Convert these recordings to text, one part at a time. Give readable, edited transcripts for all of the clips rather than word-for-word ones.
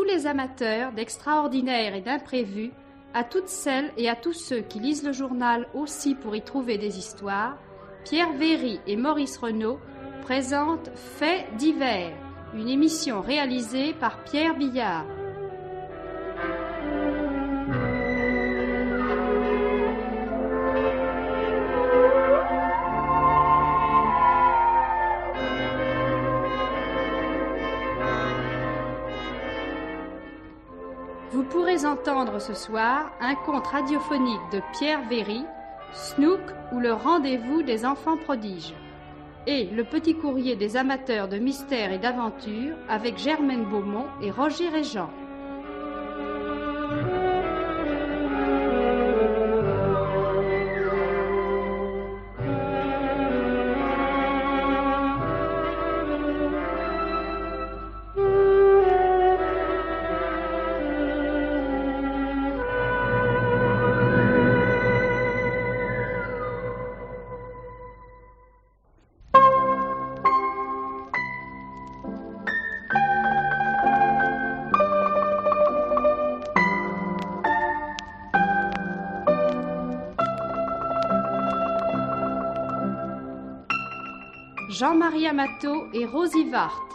les amateurs d'extraordinaire et d'imprévu, à toutes celles et à tous ceux qui lisent le journal aussi pour y trouver des histoires, Pierre Véry et Maurice Renaud présentent Faits divers, une émission réalisée par Pierre Billard. Vous pourrez entendre ce soir un conte radiophonique de Pierre Véry, Snook ou le rendez-vous des enfants prodiges, et le petit courrier des amateurs de mystère et d'aventure avec Germaine Beaumont et Roger Régent. Jean-Marie Amato et Rosie Vart,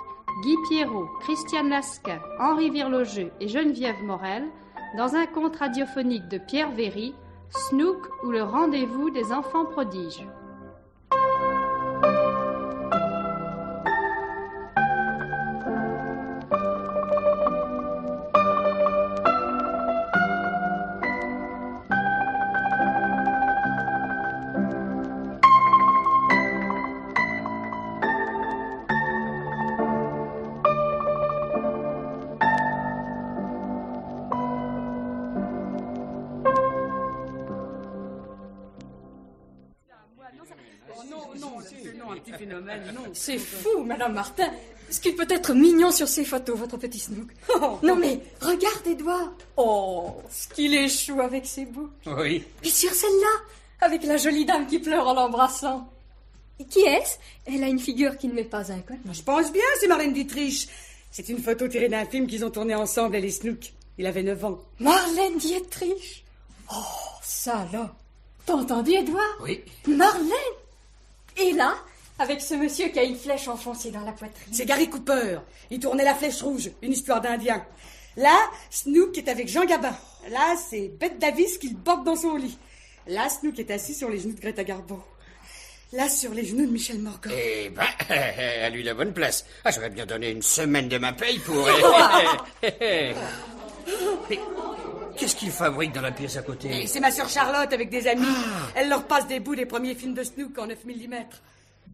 Guy Pierrot, Christiane Lasquin, Henri Virlogeux et Geneviève Morel, dans un conte radiophonique de Pierre Véry, Snook ou le rendez-vous des enfants prodiges. C'est fou, Madame Martin. Ce qu'il peut être mignon sur ces photos, votre petit Snook. Non mais, regarde, Édouard. Oh, ce qu'il est chou avec ses boucles. Oui. Et sur celle-là, avec la jolie dame qui pleure en l'embrassant. Et qui est-ce? Elle a une figure qui ne m'est pas inconnue. Je pense bien, c'est Marlène Dietrich. C'est une photo tirée d'un film qu'ils ont tourné ensemble, elle et Snook. Il avait 9 ans. Marlène Dietrich. Oh, ça là. T'as entendu, Édouard? Oui. Marlène. Et là, avec ce monsieur qui a une flèche enfoncée dans la poitrine. C'est Gary Cooper. Il tournait La Flèche Rouge, une histoire d'Indien. Là, Snook est avec Jean Gabin. Là, c'est Bette Davis qui le porte dans son lit. Là, Snook est assis sur les genoux de Greta Garbo. Là, sur les genoux de Michel Morgan. Eh ben, elle lui la bonne place. Ah, j'aurais bien donné une semaine de ma paye pour... Mais qu'est-ce qu'il fabrique dans la pièce à côté? C'est ma sœur Charlotte avec des amis. Elle leur passe des bouts des premiers films de Snook en 9 mm.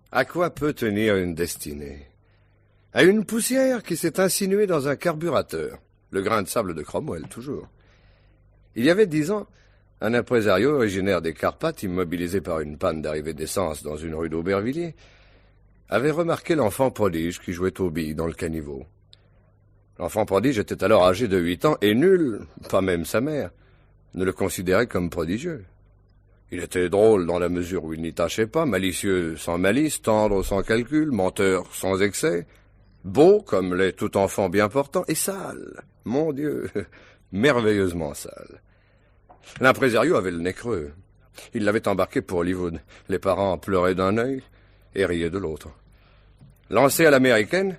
À quoi peut tenir une destinée? À une poussière qui s'est insinuée dans un carburateur. Le grain de sable de Cromwell, toujours. Il y avait 10 ans, un impresario originaire des Carpates, immobilisé par une panne d'arrivée d'essence dans une rue d'Aubervilliers, avait remarqué l'enfant prodige qui jouait aux billes dans le caniveau. L'enfant prodige était alors âgé de 8 ans et nul, pas même sa mère, ne le considérait comme prodigieux. Il était drôle dans la mesure où il n'y tâchait pas, malicieux sans malice, tendre sans calcul, menteur sans excès, beau comme l'est tout enfant bien portant, et sale, mon Dieu, merveilleusement sale. L'impresario avait le nez creux. Il l'avait embarqué pour Hollywood. Les parents pleuraient d'un œil et riaient de l'autre. Lancé à l'américaine,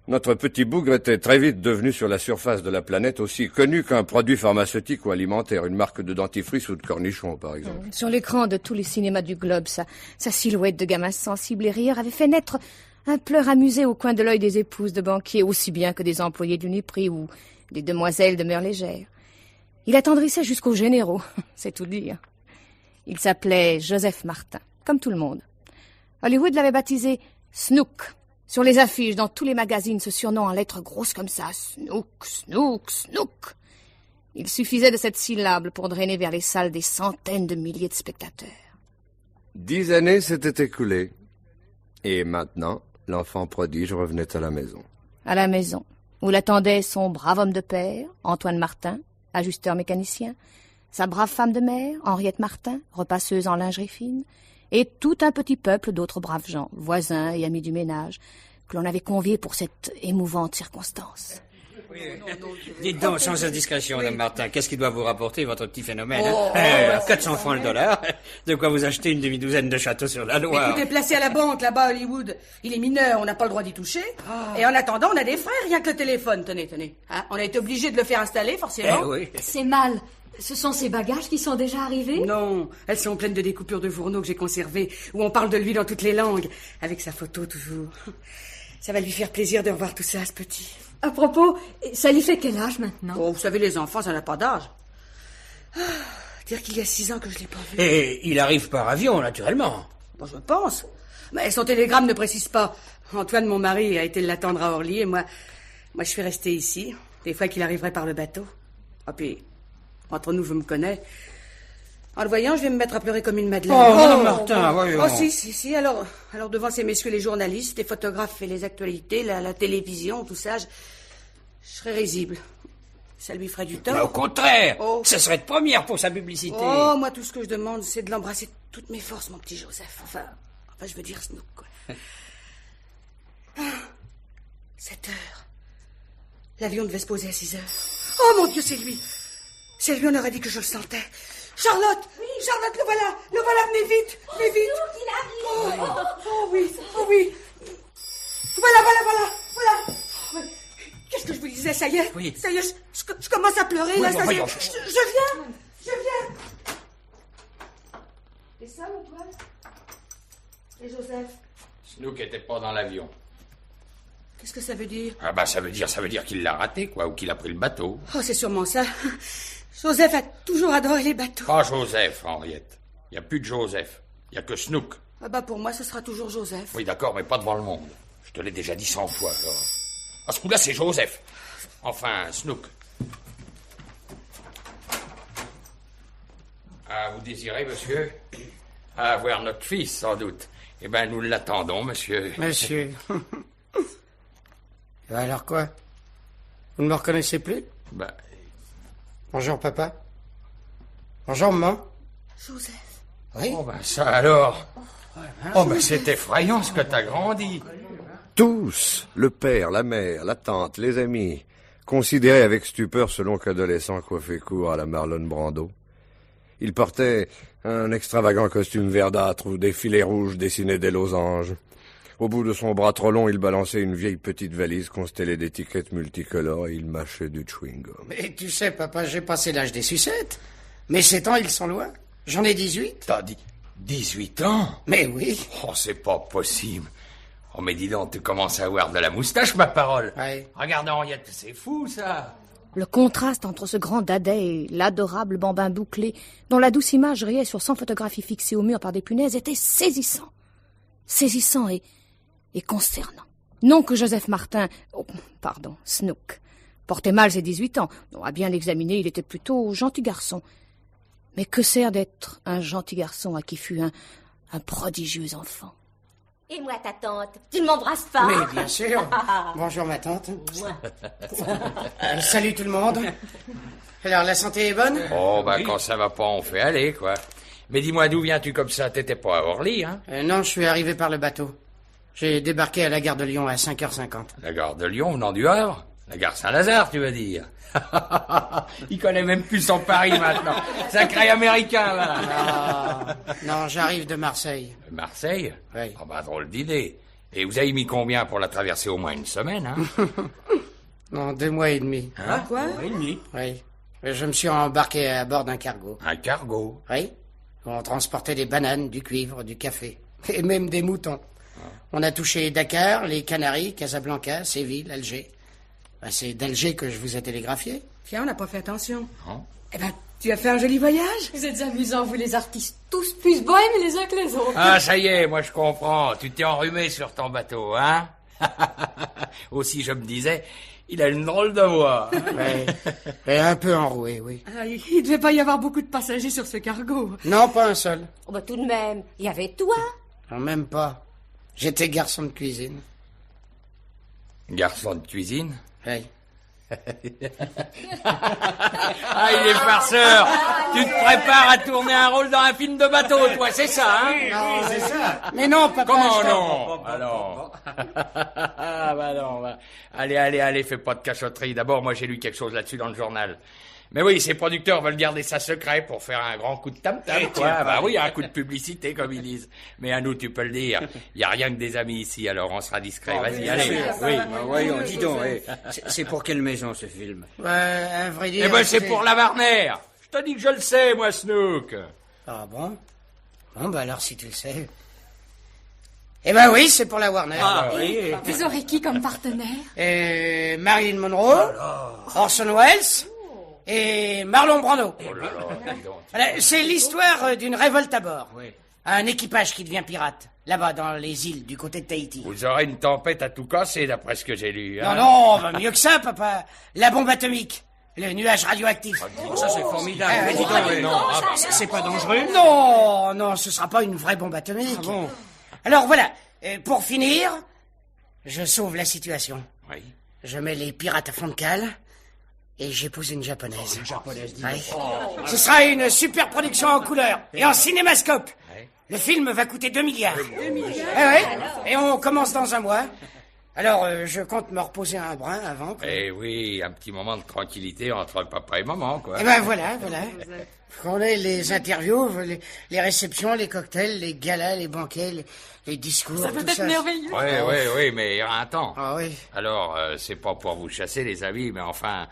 notre petit bougre était très vite devenu sur la surface de la planète aussi connu qu'un produit pharmaceutique ou alimentaire, une marque de dentifrice ou de cornichon, par exemple. Sur l'écran de tous les cinémas du globe, sa silhouette de gamin sensible et rieur avait fait naître un pleur amusé au coin de l'œil des épouses de banquiers, aussi bien que des employés d'Uniprix ou des demoiselles de mœurs légères. Il attendrissait jusqu'aux généraux, c'est tout dire. Il s'appelait Joseph Martin, comme tout le monde. Hollywood l'avait baptisé Snook. Sur les affiches, dans tous les magazines, ce surnom en lettres grosses comme ça. Snook, Snook, Snook. Il suffisait de cette syllabe pour drainer vers les salles des centaines de milliers de spectateurs. 10 années s'étaient écoulées. Et maintenant, l'enfant prodige revenait à la maison. À la maison, où l'attendait son brave homme de père, Antoine Martin, ajusteur mécanicien, sa brave femme de mère, Henriette Martin, repasseuse en lingerie fine, et tout un petit peuple d'autres braves gens, voisins et amis du ménage, que l'on avait conviés pour cette émouvante circonstance. Dites donc, sans indiscrétion, Madame Martin, qu'est-ce qui doit vous rapporter votre petit phénomène, hein? 400 francs le dollar. De quoi vous acheter une demi-douzaine de châteaux sur la Loire. Écoutez, placé à la banque, là-bas, à Hollywood. Il est mineur, on n'a pas le droit d'y toucher. Et en attendant, on a des frais, rien que le téléphone. Tenez. Hein, on a été obligé de le faire installer, forcément. Oui. C'est mal. Ce sont ces bagages qui sont déjà arrivés? Non, elles sont pleines de découpures de journaux que j'ai conservées, où on parle de lui dans toutes les langues, avec sa photo toujours. Ça va lui faire plaisir de revoir tout ça, ce petit. À propos, ça lui fait quel âge maintenant? Oh, vous savez, les enfants, ça n'a pas d'âge. Dire qu'il y a 6 ans que je l'ai pas vu. Et il arrive par avion, naturellement. Bon, je pense. Mais son télégramme ne précise pas. Antoine, mon mari, a été l'attendre à Orly, et moi, je suis restée ici. Des fois qu'il arriverait par le bateau. Ah, puis, entre nous, je me connais. En le voyant, je vais me mettre à pleurer comme une madeleine. Oh, Madame Martin, voyons. Oh, si. Alors devant ces messieurs les journalistes, les photographes et les actualités, la télévision, tout ça, je serais risible. Ça lui ferait du tort. Mais au contraire, Oh. ce serait de première pour sa publicité. Oh, moi, tout ce que je demande, c'est de l'embrasser de toutes mes forces, mon petit Joseph. Enfin, je veux dire Snook, quoi. 7 heures. L'avion devait se poser à 6 heures. Oh, mon Dieu, c'est lui. C'est lui, on aurait dit que je le sentais. Charlotte! Oui. Charlotte, le voilà, venez vite! Il arrive! Oh oui! Voilà! Oui. Qu'est-ce que je vous disais, ça y est? Oui. Ça y est, je commence à pleurer, Oui, là, bon, ça y est. voyons. Je viens! Et ça, Antoine? Et Joseph? Snook était pas dans l'avion. Qu'est-ce que ça veut dire? Ah bah ça veut dire qu'il l'a raté, quoi, ou qu'il a pris le bateau. Oh, c'est sûrement ça. Joseph a toujours adoré les bateaux. Pas Joseph, Henriette. Il n'y a plus de Joseph. Il n'y a que Snook. Ah bah, pour moi, ce sera toujours Joseph. Oui, d'accord, mais pas devant le monde. Je te l'ai déjà dit 100 fois, alors. À ce coup-là, c'est Joseph. Enfin, Snook. Ah, vous désirez, monsieur? Ah, voir notre fils, sans doute. Eh bien, nous l'attendons, monsieur. Monsieur. Et alors quoi? Vous ne me reconnaissez plus? Ben, Bonjour, papa. Bonjour, maman. Joseph. Oui? oh ben ça alors. Oh ben c'est effrayant ce que t'as grandi. Tous, le père, la mère, la tante, les amis, considéraient avec stupeur ce long adolescent coiffé court à la Marlon Brando. Il portait un extravagant costume verdâtre où des filets rouges dessinaient des losanges. Au bout de son bras trop long, il balançait une vieille petite valise constellée d'étiquettes multicolores et il mâchait du chewing-gum. Mais tu sais, papa, j'ai passé l'âge des sucettes. Mes 7 ans, ils sont loin. J'en ai 18. T'as dit 18 ans? Mais oui. Oh, c'est pas possible. Oh, mais dis donc, tu commences à avoir de la moustache, ma parole. Ouais. Regarde, Henriette, c'est fou, ça. Le contraste entre ce grand dadais et l'adorable bambin bouclé, dont la douce image riait sur 100 photographies fixées au mur par des punaises, était saisissant. Saisissant et consternant. Non que Joseph Martin, Snook, portait mal ses 18 ans. Non, à bien l'examiner, il était plutôt gentil garçon. Mais que sert d'être un gentil garçon à qui fut un prodigieux enfant? Et moi, ta tante, tu ne m'embrasses pas? Mais bien sûr. Bonjour, ma tante. Salut tout le monde. Alors, la santé est bonne? Oh, bah, quand ça va pas, on fait aller, quoi. Mais dis-moi, d'où viens-tu comme ça? T'étais pas à Orly, hein? Non, je suis arrivé par le bateau. J'ai débarqué à la gare de Lyon à 5h50. La gare de Lyon, venant du Havre? La gare Saint-Lazare, tu veux dire? Il connaît même plus son Paris, maintenant. Sacré Américain, là. Non, j'arrive de Marseille. Marseille? Oui. Oh, bah, drôle d'idée. Et vous avez mis combien pour la traverser? Au moins une semaine, hein? Non, 2 mois et demi. Hein? Quoi? 2 mois et demi. Oui. Je me suis embarqué à bord d'un cargo. Un cargo. Oui. On transportait des bananes, du cuivre, du café. Et même des moutons. On a touché Dakar, les Canaries, Casablanca, Séville, Alger. Ben, c'est d'Alger que je vous ai télégraphié. Tiens, on n'a pas fait attention. Non. Eh ben, tu as fait un joli voyage? Vous êtes amusants, vous les artistes, tous plus bohèmes les uns que les autres. Ah, ça y est, moi je comprends. Tu t'es enrhumé sur ton bateau, hein? Aussi, je me disais, il a une drôle de voix. Oui. Et un peu enroué, oui. Ah, il devait pas y avoir beaucoup de passagers sur ce cargo. Non, pas un seul. Oh, bah, tout de même, il y avait toi. Non, même pas. J'étais garçon de cuisine. Garçon de cuisine? Oui. Ah, il est farceur. Tu te prépares à tourner un rôle dans un film de bateau, toi, c'est ça, hein? Non, c'est ça. Mais non, papa. Comment je non? Alors. Ah, bah non, bah. Allez, fais pas de cachotterie. D'abord, moi, j'ai lu quelque chose là-dessus dans le journal. Mais oui, ces producteurs veulent garder ça secret pour faire un grand coup de tam-tam, quoi. Bah oui, un coup de publicité, comme ils disent. Mais à nous, tu peux le dire. Il y a rien que des amis ici, alors on sera discret. Vas-y, allez. Oui. Bah, voyons, dis donc, c'est pour quelle maison, ce film? À vrai dire... Eh ben, c'est pour la Warner. Je te dis que je le sais, moi, Snook. Ah bon? Bon, bah alors, si tu le sais... Eh ben oui, c'est pour la Warner. Ah oui. Vous aurez qui comme partenaire? Marilyn Monroe, Orson Welles et Marlon Brando. Oh là là, dis donc. Voilà, c'est l'histoire d'une révolte à bord. Un équipage qui devient pirate, là-bas dans les îles du côté de Tahiti. Vous aurez une tempête à tout casser, d'après ce que j'ai lu. Hein? Non, bah, mieux que ça, papa. La bombe atomique. Le nuage radioactif. Ça, c'est formidable. dis donc, non, C'est pas dangereux? Non, ce sera pas une vraie bombe atomique. Ah bon? Alors voilà, pour finir, je sauve la situation. Oui. Je mets les pirates à fond de cale et j'épouse une japonaise. Une japonaise, dis Oui. Ce sera une super production en couleur et en cinémascope. Ouais. Le film va coûter 2 milliards. 2 milliards. Ouais. Et on commence dans un mois. Alors, je compte me reposer un brin avant. Eh oui, un petit moment de tranquillité entre papa et maman, quoi. Et ben voilà. On a les interviews, les réceptions, les cocktails, les galas, les banquets, les discours, Ça peut tout être ça. merveilleux. Oui, mais il y aura un temps. Ah oui. Alors, c'est pas pour vous chasser, les amis, mais enfin,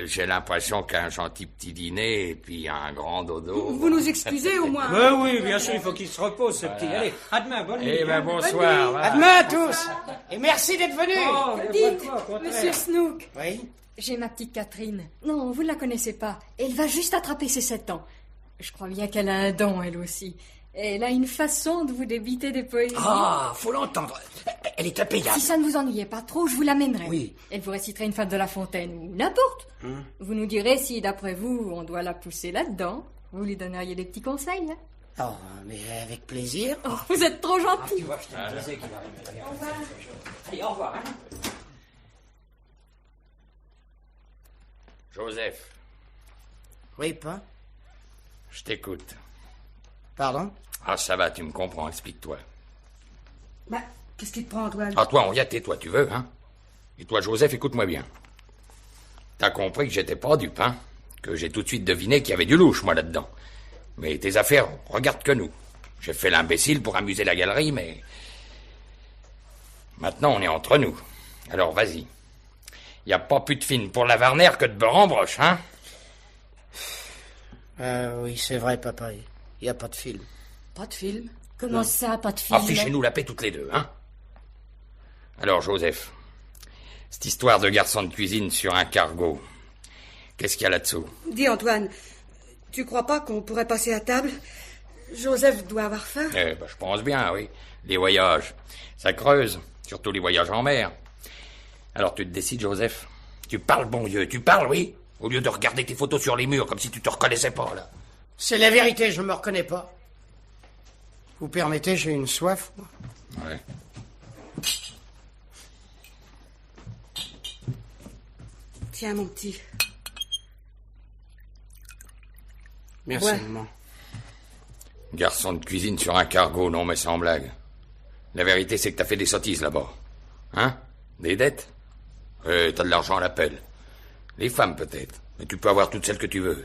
j'ai l'impression qu'un gentil petit dîner et puis un grand dodo... Vous nous excusez au moins. Ben oui, bien sûr, il faut qu'il se repose, ce petit. Allez, à demain, bonne nuit. Eh ben, bonsoir. À voilà. demain à tous. Et merci d'être venus. Oh, Dites, pas, au contraire. monsieur Snook, Oui. j'ai ma petite Catherine. Non, vous ne la connaissez pas. Elle va juste attraper ses 7 ans. Je crois bien qu'elle a un don, elle aussi. Elle a une façon de vous débiter des poésies. Ah, faut l'entendre. Elle est impayable. Si ça ne vous ennuyait pas trop, je vous l'amènerai. Oui. Elle vous réciterait une fable de La Fontaine ou n'importe. Vous nous direz si, d'après vous, on doit la pousser là-dedans. Vous lui donneriez des petits conseils. Hein? Oh, mais avec plaisir. Oh, vous êtes trop gentil. Tu vois, je te disais qu'il arriverait. Allez, au revoir. Hein. Joseph, Oui, pas. je t'écoute. Pardon? Ah, ça va, tu me comprends, explique-toi. Bah, qu'est-ce qui te prend, Antoine? Ah, toi, on y a tais-toi, tu veux, hein? Et toi, Joseph, écoute-moi bien. T'as compris que j'étais pas dupe, hein? Que j'ai tout de suite deviné qu'il y avait du louche, moi, là-dedans. Mais tes affaires regardent que nous. J'ai fait l'imbécile pour amuser la galerie, mais... Maintenant, on est entre nous. Alors, vas-y. Y a pas plus de film pour la Warner que de beurre en broche, hein? Oui, c'est vrai, papa. Il n'y a pas de film. Pas de film. Comment ça, pas de film? Affichez-nous la paix toutes les deux, hein? Alors, Joseph, cette histoire de garçon de cuisine sur un cargo, qu'est-ce qu'il y a là-dessous? Dis, Antoine, tu crois pas qu'on pourrait passer à table? Joseph doit avoir faim. Eh ben, je pense bien, oui. Les voyages, ça creuse, surtout les voyages en mer. Alors, tu te décides, Joseph? Tu parles, bon Dieu, tu parles, oui? Au lieu de regarder tes photos sur les murs, comme si tu te reconnaissais pas, là. C'est la vérité, je me reconnais pas. Vous permettez, j'ai une soif, moi. Ouais. Tiens, mon petit. Merci, Ouais. maman. Garçon de cuisine sur un cargo, non mais sans blague. La vérité, c'est que t'as fait des sottises là-bas. Hein? Des dettes? T'as de l'argent à l'appel. Les femmes, peut-être. Mais tu peux avoir toutes celles que tu veux.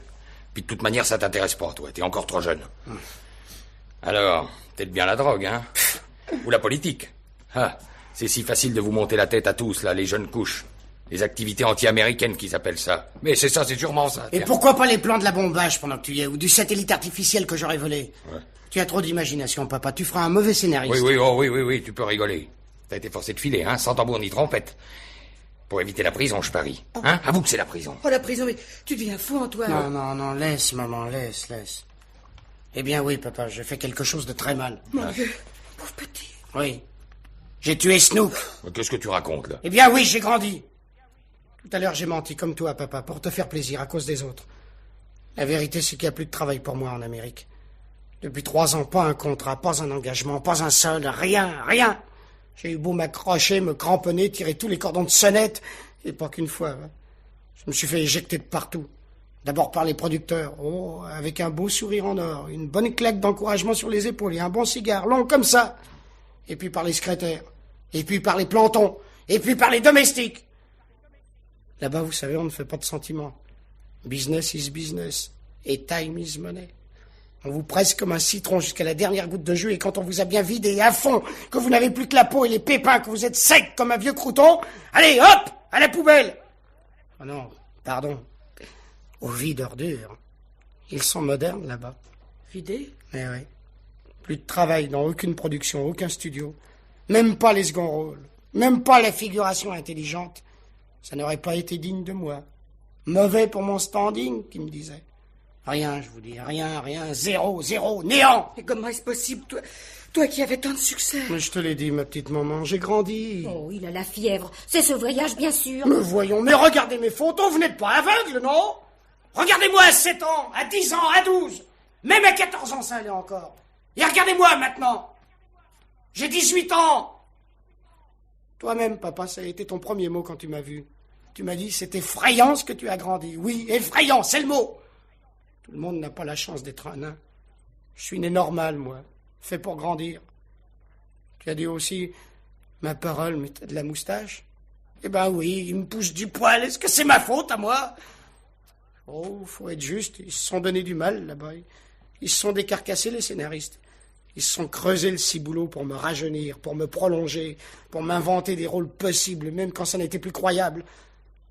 Puis de toute manière, ça t'intéresse pas, toi. T'es encore trop jeune. Alors, peut-être bien la drogue, hein? Ou la politique. Ah, c'est si facile de vous monter la tête à tous, là, les jeunes couches. Les activités anti-américaines qu'ils appellent ça. Mais c'est ça, c'est sûrement ça. Et tiens. pourquoi pas les plans de la bombage pendant que tu y es, ou du satellite artificiel que j'aurais volé? Ouais. Tu as trop d'imagination, papa. Tu feras un mauvais scénariste. Oui, tu peux rigoler. T'as été forcé de filer, hein, sans tambour ni trompette. Pour éviter la prison, je parie. Hein? Avoue que c'est la prison. Oh, la prison, mais tu deviens fou, Antoine. Non, laisse, maman, laisse. Eh bien oui, papa, j'ai fait quelque chose de très mal. Mon Dieu, pauvre petit. Oui. J'ai tué Snook. Mais qu'est-ce que tu racontes, là? Eh bien oui, j'ai grandi. Tout à l'heure, j'ai menti comme toi, papa, pour te faire plaisir à cause des autres. La vérité, c'est qu'il n'y a plus de travail pour moi en Amérique. Depuis 3 ans, pas un contrat, pas un engagement, pas un seul, rien. J'ai eu beau m'accrocher, me cramponner, tirer tous les cordons de sonnette, et pas qu'une fois. Je me suis fait éjecter de partout. D'abord par les producteurs, avec un beau sourire en or, une bonne claque d'encouragement sur les épaules et un bon cigare, long comme ça. Et puis par les secrétaires, et puis par les plantons, et puis par les domestiques. Là-bas, vous savez, on ne fait pas de sentiments. Business is business, et time is money. On vous presse comme un citron jusqu'à la dernière goutte de jus, et quand on vous a bien vidé à fond, que vous n'avez plus que la peau et les pépins, que vous êtes sec comme un vieux crouton, allez, hop, à la poubelle. Oh non, pardon. Au vide ordure. Ils sont modernes là-bas. Vidé? Eh oui. Plus de travail dans aucune production, aucun studio. Même pas les seconds rôles. Même pas la figuration intelligente. Ça n'aurait pas été digne de moi. Mauvais pour mon standing, qui me disait. Rien, je vous dis, rien, zéro, néant. Mais comment est-ce possible, toi qui avais tant de succès? Mais je te l'ai dit, ma petite maman, j'ai grandi. Oh, il a la fièvre. C'est ce voyage, bien sûr. Mais voyons, mais regardez mes photos, vous n'êtes pas aveugle, non? Regardez-moi à 7 ans, à 10 ans, à 12. Même à 14 ans, ça allait encore. Et regardez-moi maintenant. J'ai 18 ans. Toi-même, papa, ça a été ton premier mot quand tu m'as vu. Tu m'as dit, c'est effrayant ce que tu as grandi. Oui, effrayant, c'est le mot. Tout le monde n'a pas la chance d'être un nain. Je suis né normal, moi, fait pour grandir. Tu as dit aussi, ma parole, mais t'as de la moustache? Eh ben oui, il me pousse du poil. Est-ce que c'est ma faute à moi? Oh, faut être juste, ils se sont donné du mal là-bas. Ils se sont décarcassés, les scénaristes. Ils se sont creusés le ciboulot pour me rajeunir, pour me prolonger, pour m'inventer des rôles possibles, même quand ça n'était plus croyable.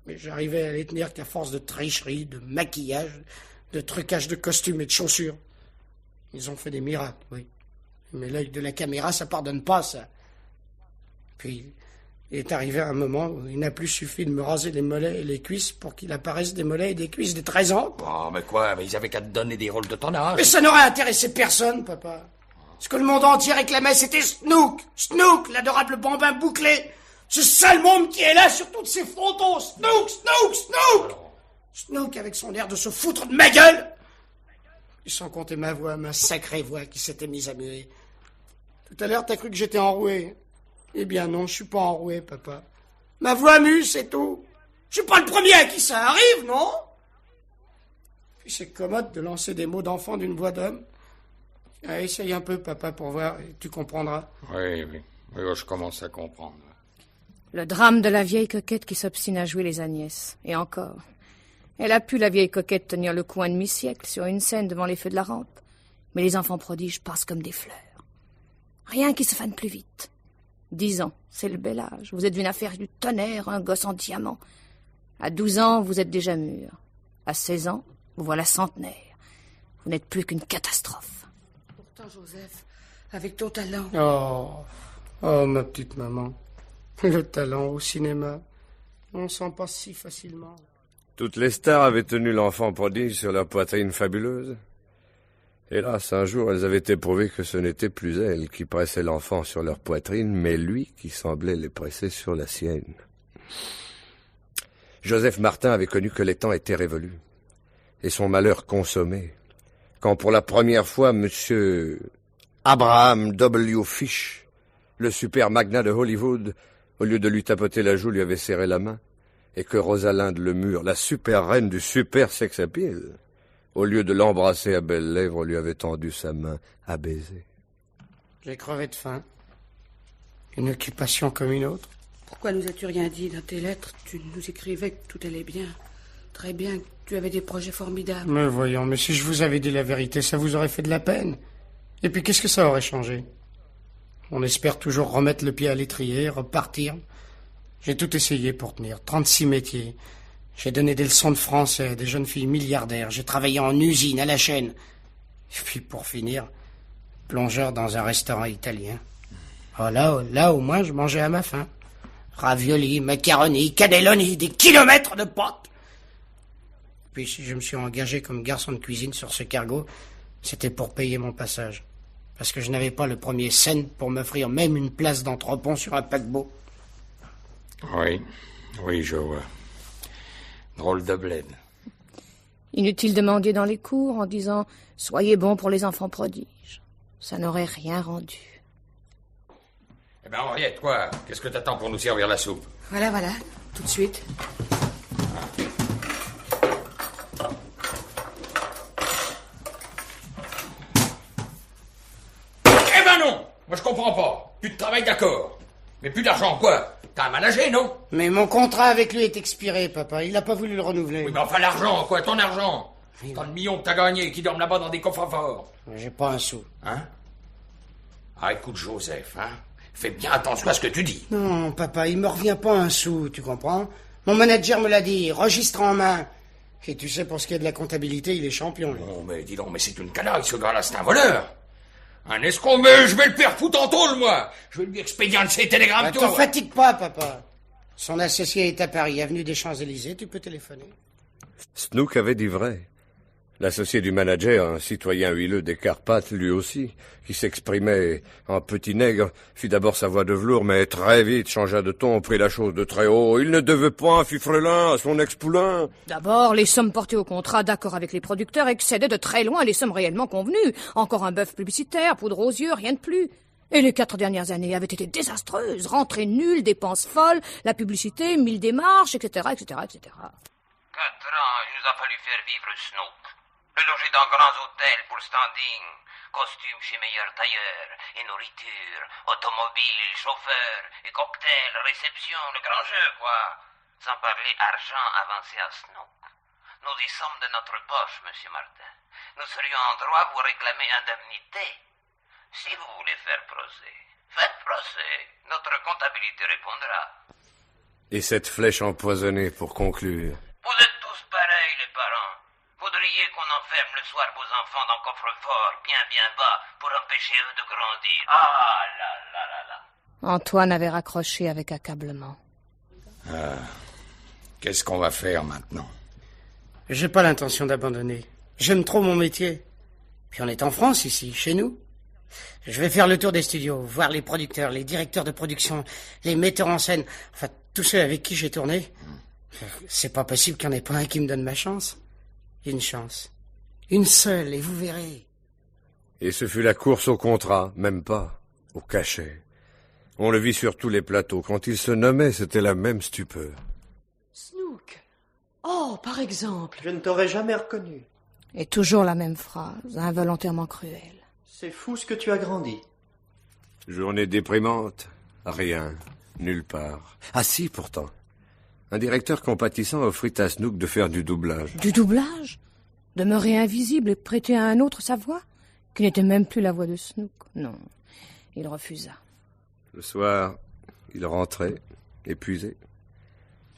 Mais j'arrivais à les tenir qu'à force de tricherie, de maquillage, de trucage de costumes et de chaussures. Ils ont fait des miracles, oui. Mais l'œil de la caméra, ça pardonne pas, ça. Puis, il est arrivé un moment où il n'a plus suffi de me raser les mollets et les cuisses pour qu'il apparaisse des mollets et des cuisses de 13 ans. Oh, mais quoi? Mais ils avaient qu'à te donner des rôles de ton âge. Mais ça n'aurait intéressé personne, papa. Ce que le monde entier réclamait, c'était Snook. Snook, l'adorable bambin bouclé. Ce sale monde qui est là sur toutes ces photos. Snook. Snook avec son air de se foutre de ma gueule. Et sans compter ma voix, ma sacrée voix qui s'était mise à muer. Tout à l'heure, t'as cru que j'étais enroué. Eh bien non, je suis pas enroué, papa. Ma voix mue, c'est tout. Je suis pas le premier à qui ça arrive, non? Puis c'est commode de lancer des mots d'enfant d'une voix d'homme. Essaye un peu, papa, pour voir, et tu comprendras. Oui, je commence à comprendre. Le drame de la vieille coquette qui s'obstine à jouer les Agnès. Et encore. Elle a pu, la vieille coquette, tenir le coup un demi-siècle sur une scène devant les feux de la rampe. Mais les enfants prodiges passent comme des fleurs. Rien qui se fane plus vite. 10 ans, c'est le bel âge. Vous êtes une affaire du tonnerre, un gosse en diamant. À 12 ans, vous êtes déjà mûr. À 16 ans, vous voilà centenaire. Vous n'êtes plus qu'une catastrophe. Pourtant, Joseph, avec ton talent... Oh, ma petite maman. Le talent au cinéma, on s'en passe si facilement. Toutes les stars avaient tenu l'enfant prodige sur leur poitrine fabuleuse. Hélas, un jour, elles avaient éprouvé que ce n'était plus elles qui pressaient l'enfant sur leur poitrine, mais lui qui semblait les presser sur la sienne. Joseph Martin avait connu que les temps étaient révolus, et son malheur consommé, quand pour la première fois, M. Abraham W. Fish, le super magnat de Hollywood, au lieu de lui tapoter la joue, lui avait serré la main, et que Rosalinde Lemur, la super reine du super sex appeal, au lieu de l'embrasser à belles lèvres, lui avait tendu sa main à baiser. J'ai crevé de faim. Une occupation comme une autre. Pourquoi nous as-tu rien dit dans tes lettres? Tu nous écrivais que tout allait bien. Très bien, que tu avais des projets formidables. Mais voyons, mais si je vous avais dit la vérité, ça vous aurait fait de la peine. Et puis qu'est-ce que ça aurait changé? On espère toujours remettre le pied à l'étrier, repartir. J'ai tout essayé pour tenir, 36 métiers. J'ai donné des leçons de français à des jeunes filles milliardaires. J'ai travaillé en usine, à la chaîne. Et puis pour finir, plongeur dans un restaurant italien. Oh, là, au moins, je mangeais à ma faim. Ravioli, macaroni, cannelloni, des kilomètres de pâtes. Puis si je me suis engagé comme garçon de cuisine sur ce cargo, c'était pour payer mon passage. Parce que je n'avais pas le premier cent pour m'offrir même une place d'entrepont sur un paquebot. Oui, je vois. Drôle de bled. Inutile de mendier dans les cours en disant « Soyez bons pour les enfants prodiges ». Ça n'aurait rien rendu. Eh ben, Henriette, quoi? Qu'est-ce que t'attends pour nous servir la soupe? Voilà, tout de suite. comprends pas. Plus de travail, d'accord. Mais plus d'argent, quoi? T'as un manager, non? Mais mon contrat avec lui est expiré, papa. Il n'a pas voulu le renouveler. Oui, mais enfin, l'argent, quoi, ton argent. Tant de millions que t'as gagné qui dorment là-bas dans des coffres forts. J'ai pas un sou. Hein? Ah, écoute, Joseph, hein? Fais bien attention à ce que tu dis. Non, papa, il me revient pas un sou, tu comprends? Mon manager me l'a dit, registre en main. Et tu sais, pour ce qui est de la comptabilité, il est champion. Non, mais dis donc, mais c'est une canaille, ce gars-là, c'est un voleur. Un escroc, mais je vais le faire foutre en tôle, moi. Je vais lui expédier un de ses télégrammes, T'en fatigue pas, papa. Son associé est à Paris, avenue des Champs-Élysées, tu peux téléphoner. Snook avait dit vrai. L'associé du manager, un citoyen huileux des Carpates, lui aussi, qui s'exprimait en petit nègre, fit d'abord sa voix de velours, mais très vite changea de ton, prit la chose de très haut. Il ne devait point un fifrelin à son ex-poulain. D'abord, les sommes portées au contrat d'accord avec les producteurs excédaient de très loin les sommes réellement convenues. Encore un bœuf publicitaire, poudre aux yeux, rien de plus. Et les 4 dernières années avaient été désastreuses. Rentrées nulles, dépenses folles, la publicité, 1000 démarches, etc., etc., etc. 4 ans, il nous a fallu faire vivre Snook. Le loger dans grands hôtels pour standing, costumes chez meilleurs tailleurs, et nourriture, automobile, chauffeur, et cocktail, réception, le grand jeu, quoi. Sans parler argent avancé à Snook. Nous y sommes de notre poche, monsieur Martin. Nous serions en droit de vous réclamer indemnité. Si vous voulez faire procès, faites procès. Notre comptabilité répondra. Et cette flèche empoisonnée pour conclure. Vous êtes tous pareils, les parents. Voudriez qu'on enferme le soir vos enfants dans coffre-fort, bien bas, pour empêcher eux de grandir. Ah là là là là. Antoine avait raccroché avec accablement. Qu'est-ce qu'on va faire maintenant? J'ai pas l'intention d'abandonner. J'aime trop mon métier. Puis on est en France, ici, chez nous. Je vais faire le tour des studios, voir les producteurs, les directeurs de production, les metteurs en scène, enfin, tous ceux avec qui j'ai tourné. C'est pas possible qu'il n'y en ait pas un qui me donne ma chance. Une chance. Une seule, et vous verrez. Et ce fut la course au contrat, même pas, au cachet. On le vit sur tous les plateaux. Quand il se nommait, c'était la même stupeur. Snook. Oh, par exemple. Je ne t'aurais jamais reconnu. Et toujours la même phrase, involontairement cruelle. C'est fou ce que tu as grandi. Journée déprimante. Rien. Nulle part. Ah si, pourtant. Un directeur compatissant offrit à Snook de faire du doublage. Du doublage? Demeurer invisible et prêter à un autre sa voix? Qui n'était même plus la voix de Snook. Non, il refusa. Le soir, il rentrait, épuisé.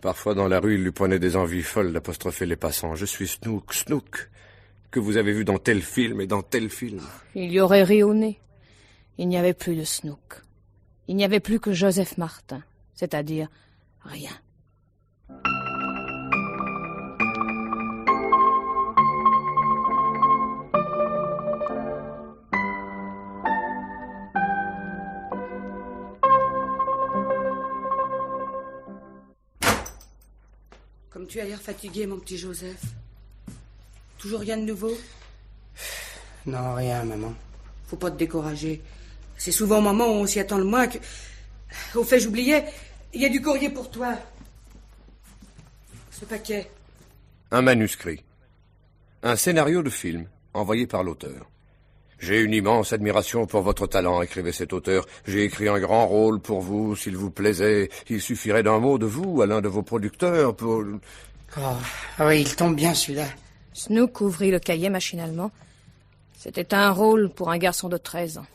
Parfois, dans la rue, il lui prenait des envies folles d'apostropher les passants. « Je suis Snook, Snook, que vous avez vu dans tel film et dans tel film. » Il y aurait ri au nez. Il n'y avait plus de Snook. Il n'y avait plus que Joseph Martin, c'est-à-dire rien. Comme tu as l'air fatigué, mon petit Joseph. Toujours rien de nouveau? Non, rien, maman. Faut pas te décourager. C'est souvent au moment où on s'y attend le moins que... Au fait, j'oubliais, il y a du courrier pour toi. Ce paquet. Un manuscrit. Un scénario de film, envoyé par l'auteur. J'ai une immense admiration pour votre talent, écrivait cet auteur. J'ai écrit un grand rôle pour vous, s'il vous plaisait. Il suffirait d'un mot de vous à l'un de vos producteurs pour... Oh, ah oui, il tombe bien celui-là. Snook ouvrit le cahier machinalement. C'était un rôle pour un garçon de 13 ans.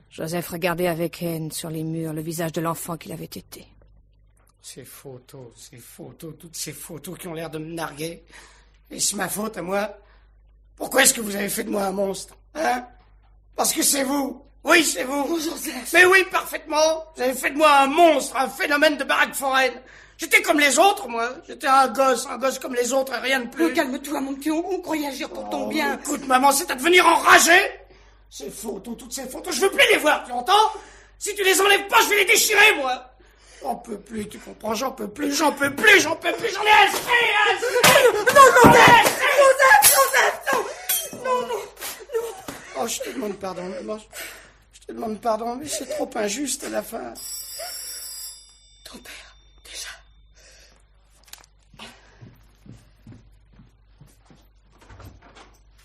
Joseph regardait avec haine sur les murs le visage de l'enfant qu'il avait été. Ces photos, toutes ces photos qui ont l'air de me narguer. Et c'est ma faute à moi. Pourquoi est-ce que vous avez fait de moi un monstre? Hein? Parce que c'est vous. Oui, c'est vous. Oh, Joseph. Mais oui, parfaitement. Vous avez fait de moi un monstre, un phénomène de baraque foraine. J'étais comme les autres, moi. J'étais un gosse comme les autres et rien de plus. Oh, calme-toi, mon petit, on croyait agir pour ton bien. Écoute, maman, c'est à devenir enragé. Ces photos, toutes ces photos, je veux plus les voir, tu entends? Si tu les enlèves pas, je vais les déchirer, moi. J'en peux plus, tu comprends? J'en peux plus, j'en ai assez. Non, Joseph, non. Oh, je te demande pardon, maman. Je te demande pardon, mais c'est trop injuste à la fin. Ton père, déjà.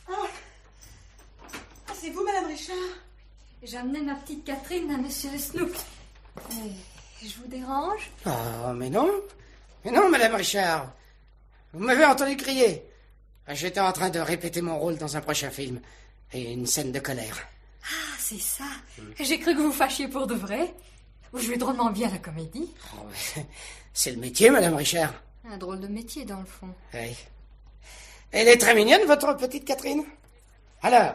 Ah, c'est vous, Madame Richard? J'ai amené ma petite Catherine à Monsieur Snook. Je vous dérange? Oh, mais non. Mais non, Madame Richard. Vous m'avez entendu crier. J'étais en train de répéter mon rôle dans un prochain film. Et une scène de colère. Ah, c'est ça. J'ai cru que vous fâchiez pour de vrai. Vous jouez drôlement bien la comédie. Oh, c'est le métier, Madame Richard. Un drôle de métier, dans le fond. Oui. Elle est très mignonne, votre petite Catherine. Alors,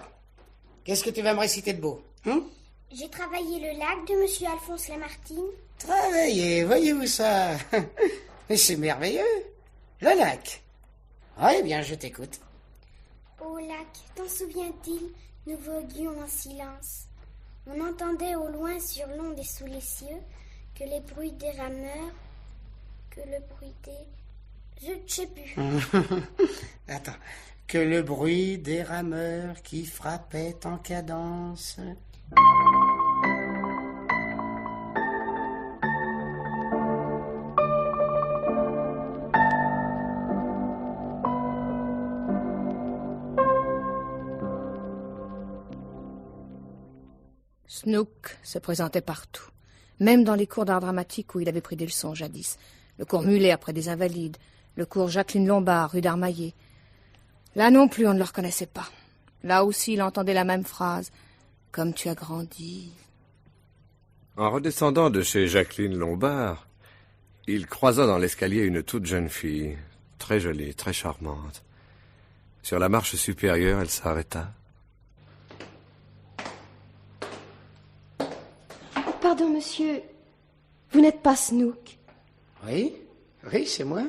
qu'est-ce que tu vas me réciter de beau? J'ai travaillé le lac de Monsieur Alphonse Lamartine. Travaillez, voyez-vous ça? Mais c'est merveilleux. Le lac. Oui, bien, je t'écoute. Au lac, t'en souviens-t-il, nous voguions en silence. On entendait au loin sur l'onde et sous les cieux que les bruits des rameurs, que le bruit des... Je ne sais plus. Attends. Que le bruit des rameurs qui frappaient en cadence... Snook se présentait partout, même dans les cours d'art dramatique où il avait pris des leçons jadis. Le cours Mulet après des Invalides, le cours Jacqueline Lombard, rue d'Armaillé. Là non plus, on ne le reconnaissait pas. Là aussi, il entendait la même phrase. « Comme tu as grandi. » En redescendant de chez Jacqueline Lombard, il croisa dans l'escalier une toute jeune fille, très jolie, très charmante. Sur la marche supérieure, elle s'arrêta. Pardon, monsieur. Vous n'êtes pas Snook? Oui, c'est moi.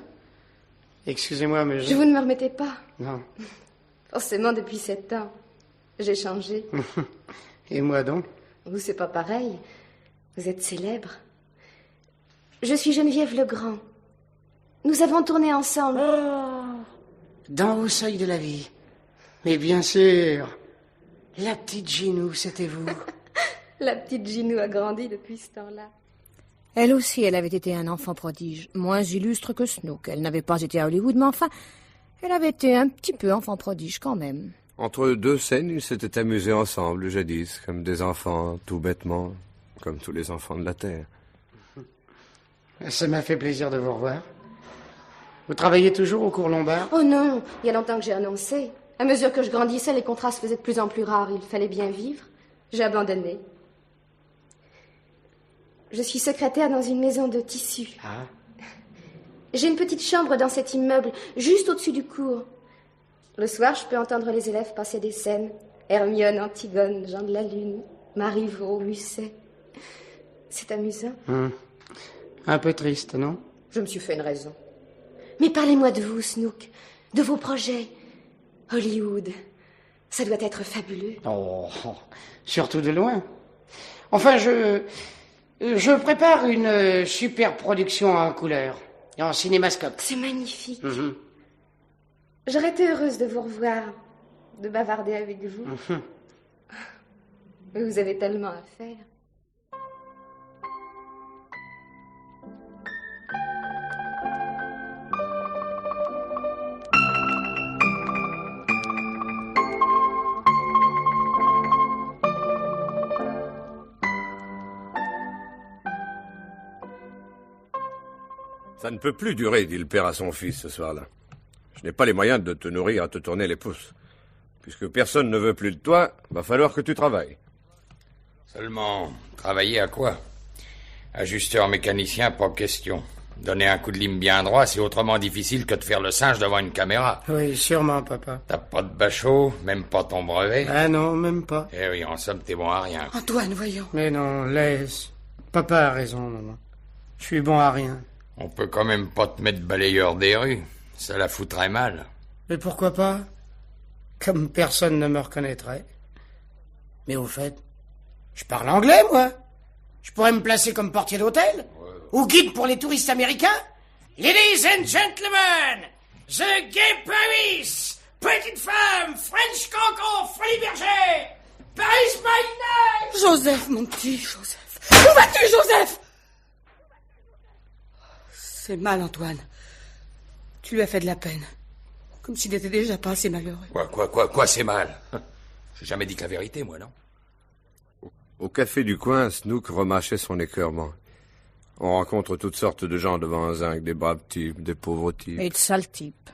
Excusez-moi, mais Vous ne me remettez pas? Non. Forcément, depuis 7 ans. J'ai changé. Et moi donc? Vous, c'est pas pareil. Vous êtes célèbre. Je suis Geneviève Legrand. Nous avons tourné ensemble. Dans Au seuil de la vie. Mais bien sûr. La petite Ginou, c'était vous. La petite Ginou a grandi depuis ce temps-là. Elle aussi, elle avait été un enfant prodige, moins illustre que Snook. Elle n'avait pas été à Hollywood, mais enfin, elle avait été un petit peu enfant prodige quand même. Entre deux scènes, ils s'étaient amusés ensemble, jadis, comme des enfants, tout bêtement, comme tous les enfants de la Terre. Ça m'a fait plaisir de vous revoir. Vous travaillez toujours au cours Lombard? Oh non, il y a longtemps que j'ai annoncé. À mesure que je grandissais, les contrats se faisaient de plus en plus rares. Il fallait bien vivre. J'ai abandonné. Je suis secrétaire dans une maison de tissus. Ah. J'ai une petite chambre dans cet immeuble, juste au-dessus du cours. Le soir, je peux entendre les élèves passer des scènes. Hermione, Antigone, Jean de la Lune, Marivaux, Musset. C'est amusant. Un peu triste, non? Je me suis fait une raison. Mais parlez-moi de vous, Snook, de vos projets. Hollywood, ça doit être fabuleux. Oh, surtout de loin. Enfin, je prépare une super production en couleur, en cinémascope. C'est magnifique. J'aurais été heureuse de vous revoir, de bavarder avec vous. Vous avez tellement à faire. Ça ne peut plus durer, dit le père à son fils ce soir-là. Je n'ai pas les moyens de te nourrir à te tourner les pouces. Puisque personne ne veut plus de toi, va falloir que tu travailles. Seulement, travailler à quoi? Ajusteur mécanicien, pas question. Donner un coup de lime bien droit, c'est autrement difficile que de faire le singe devant une caméra. Oui, sûrement, papa. T'as pas de bachot, même pas ton brevet? Ah non, même pas. Eh oui, en somme, t'es bon à rien. Antoine, voyons. Mais non, laisse. Papa a raison, maman. Je suis bon à rien. On peut quand même pas te mettre balayeur des rues. Ça la foutrait mal. Mais pourquoi pas? Comme personne ne me reconnaîtrait. Mais au fait, je parle anglais, moi. Je pourrais me placer comme portier d'hôtel. Ou guide pour les touristes américains. Ladies and gentlemen, the Gay Paris, petite femme, French cancan, folie berger, Paris by night. Joseph, mon petit Joseph. Où vas-tu, Joseph? C'est mal, Antoine. Tu lui as fait de la peine. Comme s'il n'était déjà pas assez malheureux. Quoi, c'est mal? J'ai jamais dit que la vérité, moi, non? Au café du coin, Snook remâchait son écœurement. On rencontre toutes sortes de gens devant un zinc, des braves types, des pauvres types. Et de sales types.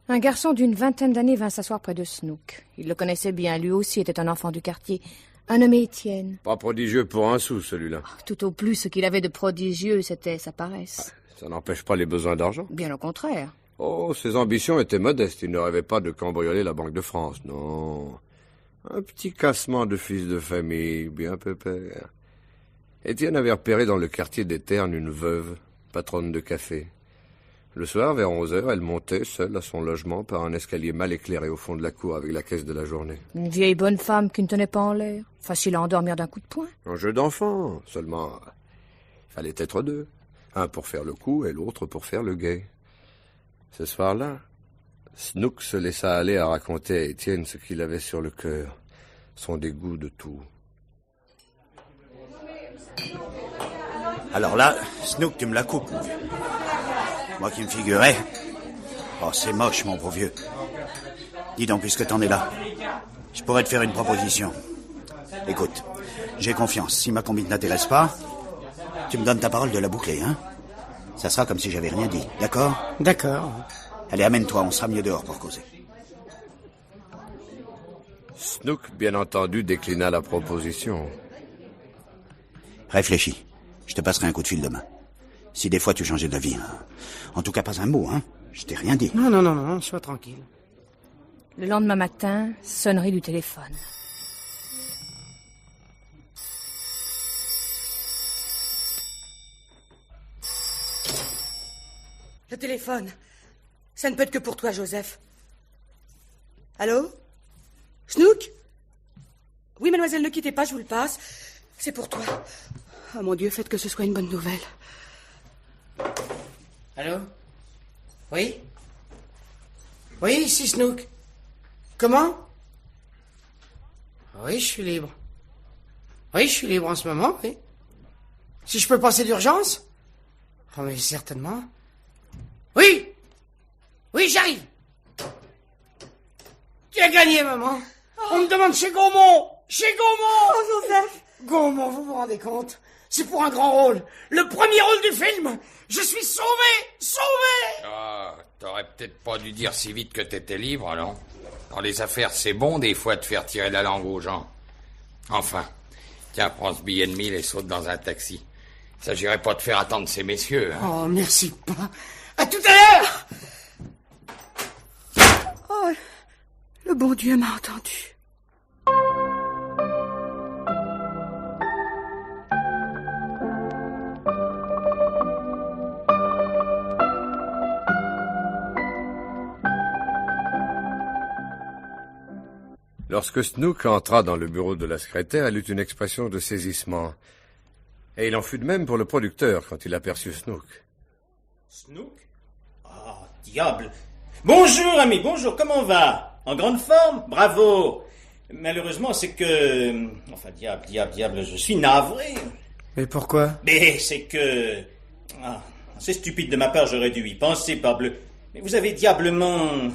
Un garçon d'une 20aine d'années vint s'asseoir près de Snook. Il le connaissait bien, lui aussi était un enfant du quartier, un nommé Étienne. Pas prodigieux pour un sou, celui-là. Tout au plus, ce qu'il avait de prodigieux, c'était sa paresse. Ça n'empêche pas les besoins d'argent. Bien au contraire. Oh, ses ambitions étaient modestes. Il ne rêvait pas de cambrioler la Banque de France, non. Un petit cassement de fils de famille, bien pépère. Étienne avait repéré dans le quartier des Ternes une veuve, patronne de café. Le soir, vers 11h, elle montait, seule, à son logement, par un escalier mal éclairé au fond de la cour avec la caisse de la journée. Une vieille bonne femme qui ne tenait pas en l'air. Facile à endormir d'un coup de poing. Un jeu d'enfant, seulement. Il fallait être deux. Un pour faire le coup et l'autre pour faire le guet. Ce soir-là, Snook se laissa aller à raconter à Étienne ce qu'il avait sur le cœur, son dégoût de tout. Alors là, Snook, tu me la coupes, mon vieux. Moi qui me figurais... Oh, c'est moche, mon gros vieux. Dis donc, puisque t'en es là, je pourrais te faire une proposition. Écoute, j'ai confiance. Si ma combine n'intéresse pas, tu me donnes ta parole de la boucler, hein? Ça sera comme si j'avais rien dit, d'accord? D'accord. Allez, amène-toi, on sera mieux dehors pour causer. Snook, bien entendu, déclina la proposition. Réfléchis. Je te passerai un coup de fil demain. Si des fois tu changeais d'avis, hein. En tout cas, pas un mot, hein. Je t'ai rien dit. Non, sois tranquille. Le lendemain matin, sonnerie du téléphone. Le téléphone. Ça ne peut être que pour toi, Joseph. Allô? Snook? Oui, mademoiselle, ne quittez pas, je vous le passe. C'est pour toi. Oh mon Dieu, faites que ce soit une bonne nouvelle. Allô? Oui? Oui, ici Snook. Comment? Oui, je suis libre. Oui, je suis libre en ce moment, oui. Si je peux passer d'urgence? Oh, mais certainement. Oui! Oui, j'arrive! Qui a gagné, maman? On me demande chez Gaumont! Chez Gaumont! Oh, Joseph! Gaumont, vous vous rendez compte? C'est pour un grand rôle. Le premier rôle du film. Je suis sauvé! Sauvé! Ah, t'aurais peut-être pas dû dire si vite que t'étais libre, non? Dans les affaires, c'est bon des fois de faire tirer la langue aux gens. Enfin, tiens, prends ce billet de 1000 et saute dans un taxi. Il s'agirait pas de faire attendre ces messieurs. Hein. Oh, merci pas. À tout à l'heure! Oh, le bon Dieu m'a entendu. Lorsque Snook entra dans le bureau de la secrétaire, elle eut une expression de saisissement. Et il en fut de même pour le producteur quand il aperçut Snook. Snook? Ah, diable! Bonjour, ami, bonjour, comment on va? En grande forme? Bravo! Malheureusement, c'est que... Enfin, diable, je suis navré. Mais pourquoi? Mais c'est que... Ah, c'est stupide de ma part, j'aurais dû y penser, parbleu. Mais vous avez diablement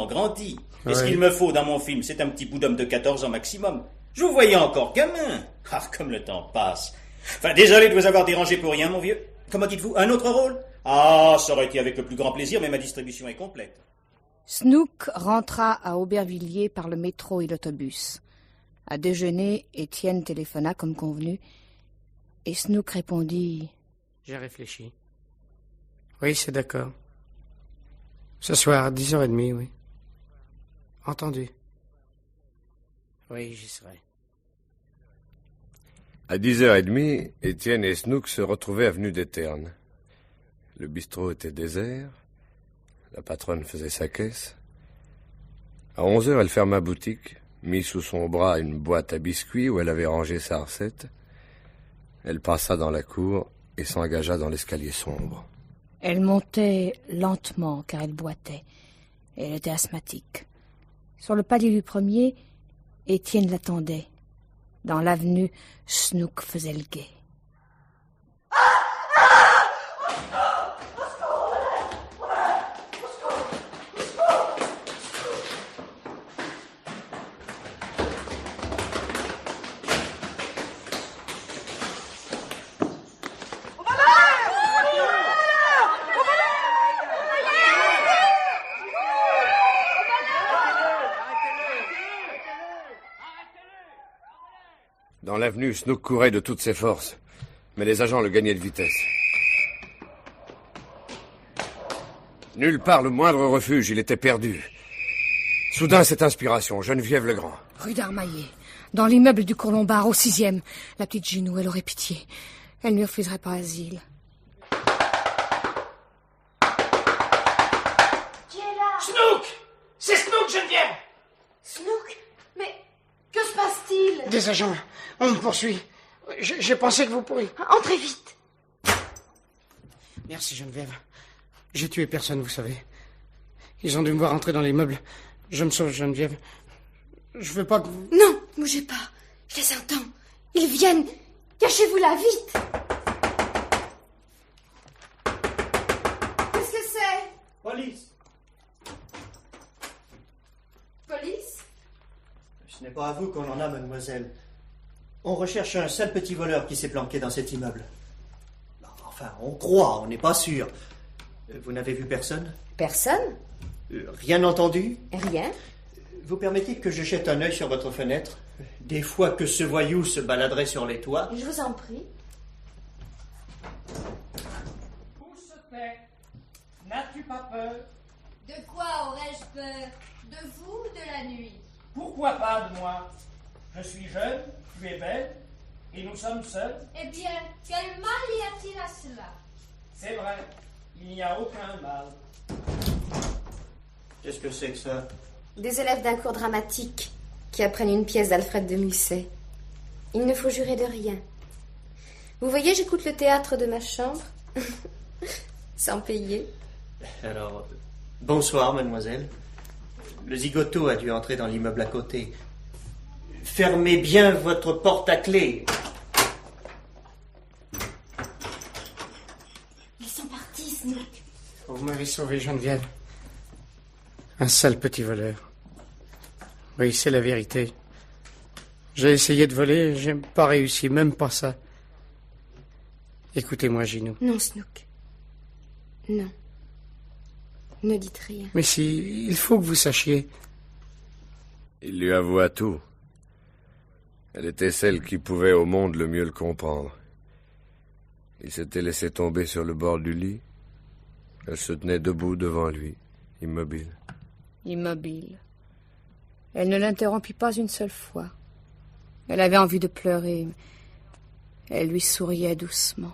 grandi. Et ce qu'il me faut dans mon film, c'est un petit bout d'homme de 14 ans maximum. Je vous voyais encore gamin. Ah, comme le temps passe. Enfin, désolé de vous avoir dérangé pour rien, mon vieux. Comment dites-vous, un autre rôle? Ah, ça aurait été avec le plus grand plaisir, mais ma distribution est complète. Snook rentra à Aubervilliers par le métro et l'autobus. À déjeuner, Étienne téléphona comme convenu, et Snook répondit... J'ai réfléchi. Oui, c'est d'accord. Ce soir, à 10h30, oui. Entendu. Oui, j'y serai. À 10h30, Étienne et Snook se retrouvaient avenue des Ternes. Le bistrot était désert. La patronne faisait sa caisse. À 11h, elle ferma boutique, mit sous son bras une boîte à biscuits où elle avait rangé sa recette. Elle passa dans la cour et s'engagea dans l'escalier sombre. Elle montait lentement car elle boitait. Et elle était asthmatique. Sur le palier du premier, Étienne l'attendait. Dans l'avenue, Snook faisait le guet. Dans l'avenue, Snook courait de toutes ses forces, mais les agents le gagnaient de vitesse. Nulle part le moindre refuge, il était perdu. Soudain, cette inspiration, Geneviève Legrand. Rue d'Armaillé, dans l'immeuble du Cours Lombard, au 6e. La petite Ginou, elle aurait pitié. Elle ne lui refuserait pas asile. Qui est là? Snook! C'est Snook, Geneviève! Snook? Mais que se passe-t-il? Des agents, on me poursuit. J'ai pensé que vous pourriez... Entrez vite. Merci, Geneviève. J'ai tué personne, vous savez. Ils ont dû me voir entrer dans l'immeuble. Je me sauve, Geneviève. Je veux pas que vous... Non, bougez pas. Je les entends. Ils viennent. Cachez-vous là, vite. Qu'est-ce que c'est? Police. Police? Ce n'est pas à vous qu'on en a, mademoiselle. On recherche un seul petit voleur qui s'est planqué dans cet immeuble. Enfin, on croit, on n'est pas sûr. Vous n'avez vu personne? Personne? Rien entendu? Rien. Vous permettez que je jette un œil sur votre fenêtre? Des fois que ce voyou se baladerait sur les toits. Je vous en prie. Où se tait? N'as-tu pas peur? De quoi aurais-je peur? De vous ou de la nuit? Pourquoi pas de moi? Je suis jeune, tu es belle, et nous sommes seuls. Eh bien, quel mal y a-t-il à cela? C'est vrai, il n'y a aucun mal. Qu'est-ce que c'est que ça? Des élèves d'un cours dramatique qui apprennent une pièce d'Alfred de Musset. Il ne faut jurer de rien. Vous voyez, j'écoute le théâtre de ma chambre, sans payer. Alors, bonsoir, mademoiselle. Le zigoto a dû entrer dans l'immeuble à côté. Fermez bien votre porte à clé. Ils sont partis, Snook. Vous m'avez sauvé, Geneviève. Un sale petit voleur. Oui, c'est la vérité. J'ai essayé de voler, j'ai pas réussi, même pas ça. Écoutez-moi, Ginou. Non, Snook. Non. Ne dites rien. Mais si, il faut que vous sachiez. Il lui avoua tout. Elle était celle qui pouvait au monde le mieux le comprendre. Il s'était laissé tomber sur le bord du lit. Elle se tenait debout devant lui, immobile. Immobile. Elle ne l'interrompit pas une seule fois. Elle avait envie de pleurer. Elle lui souriait doucement.